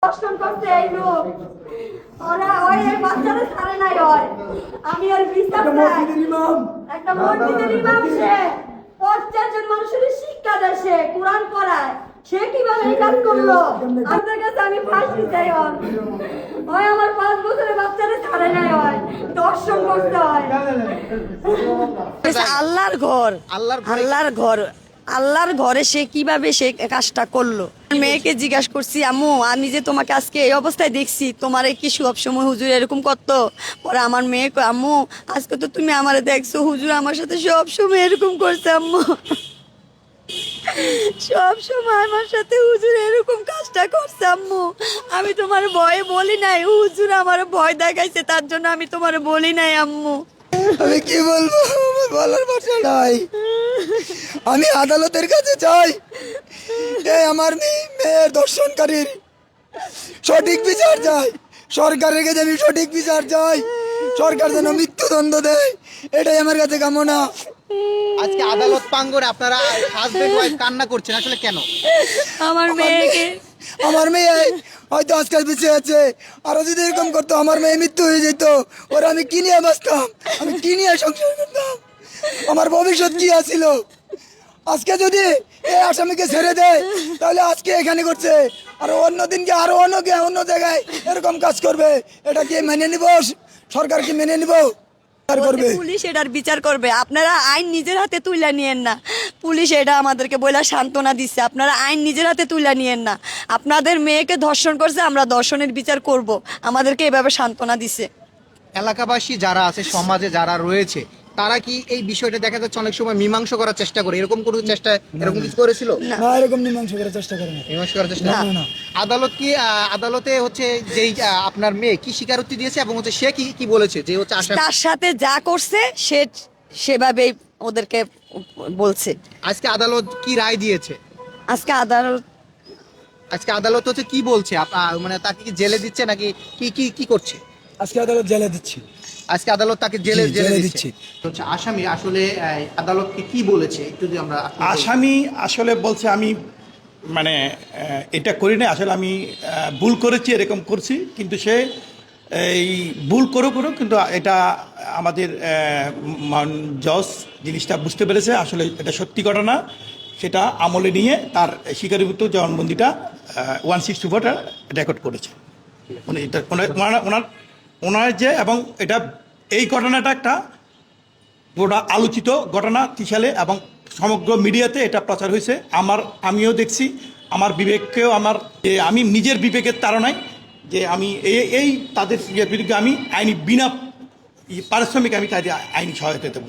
দর্শন করতে এই লোক ওরা ওই বাচ্চারা ছাড়ে নাই হয় আমি আর বিশ্বাস নাই একটা মসজিদের ইমাম সে 50 জন মানুষের শিক্ষা দেয় সে কোরআন পড়ায় সে কিভাবে এই কাজ করলো আপনার কাছে আমি ফাঁসি চাই ওই আমার 5 বছরের বাচ্চারা ছাড়ে নাই হয় দর্শন করতে হয় আল্লাহর ঘর আল্লাহর ঘরে সে কিভাবে সে কাজটা করলো। মেয়েকে জিজ্ঞাসা করছি, আম্মু আমি যে তোমাকে আজকে এই অবস্থায় দেখছি তোমার কি সবসময় হুজুর এরকম করতো? পরে আমার মেয়ে কয়, আম্মু আজকে তো তুমি আমারে দেখছো, হুজুর আমার সাথে সবসময় এরকম করছে আম্মু, সব সময় আমার সাথে হুজুর এরকম কাজটা করছে আম্মু। আমি তোমার ভয়ে বলি নাই, হুজুর আমার ভয় দেখাইছে তার জন্য আমি তোমার বলি নাই আম্মু। আমি কি বলবো, বলার ভাষা নাই। আমি আদালতের কাছে চাই আমার মেয়ের ধর্ষণকারীর সঠিক বিচার চাই। সরকারের কাছে আমি সঠিক বিচার চাই, সরকার যেন মৃত্যুদণ্ড দেয়, এটাই আমার কাছে কামনা। আজকে আদালত প্রাঙ্গণে আপনারা হাজবেন্ড ওয়াইফ কান্না করছেন, আসলে কেন? আমার মেয়ে হয়তো আজকাল বেঁচে আছে, আরো যদি এরকম করতো আমার মেয়ে মৃত্যু হয়ে যেত, ওরা আমি কি নিয়ে বাঁচতাম, আমি কি নিয়ে সংসার করতাম, আমার ভবিষ্যৎ কি আছিল? আজকে যদি এই আসামিকে ছেড়ে দেয় তাহলে আজকে এখানে করছে, আর অন্যদিনকে আরো অন্য জায়গায় এরকম কাজ করবে। এটা কি মেনে নিব? সরকার কি মেনে নিব? পুলিশ এটার বিচার করবে। আপনারা আইন নিজের হাতে তুলে নিয়েন না। পুলিশ এটা আমাদেরকে বলে সান্ত্বনা দিচ্ছে, আপনারা আইন নিজের হাতে তুলে নিয়েন না। আপনাদের মেয়েকে ধর্ষণ করছে, আমরা ধর্ষণের বিচার করব, আমাদেরকে এভাবে সান্ত্বনা দিচ্ছে। এলাকাবাসী যারা আছে, সমাজে যারা রয়েছে, তারা কি এই বিষয়টা দেখা যাচ্ছে অনেক সময় মীমাংসা করার চেষ্টা করে? এরকম কোনো চেষ্টা এরকম কিছু করেছিল? না, এরকম মীমাংসা করার চেষ্টা করে না। মীমাংসা করার চেষ্টা না। আদালত কি আদালতে হচ্ছে যেই আপনার মেয়ে কি স্বীকারোক্তি দিয়েছে এবং হচ্ছে সে কি বলেছে যে হচ্ছে আসামি তার সাথে যা করছে সে সেভাবেই ওদেরকে বলছে। আজকে আদালত কি রায় দিয়েছে? আজকে আদালত হচ্ছে কি বলছে, মানে তাকে কি জেলে দিচ্ছে নাকি কি করছে? আজকে আদালত জেলে দিচ্ছি। আজকে আদালত তাকে জেলে দিচ্ছে। হচ্ছে আসামি আসলে আদালতকে কি বলেছে একটু যদি আমরা। আসামি আসলে বলছে আমি মানে এটা করি না, আসলে আমি ভুল করেছি, এরকম করছি, কিন্তু সে এই ভুল করো কিন্তু এটা আমাদের জজ জিনিসটা বুঝতে পেরেছে আসলে এটা সত্যি ঘটনা, সেটা আমলে নিয়ে তার স্বীকারোক্ত জবানবন্দিটা 164টা রেকর্ড করেছে। মানে এটা ওনার যে, এবং এটা এই ঘটনাটা একটা গোটা আলোচিত ঘটনা ত্রিশালে, এবং সমগ্র মিডিয়াতে এটা প্রচার হয়েছে। আমিও দেখছি, আমার বিবেককেও আমি নিজের বিবেকের তাড়নায় যে আমি এই তাদের বিরুদ্ধে আমি বিনা পারিশ্রমিক আমি তাদের আইনি সহায়তা দেবো।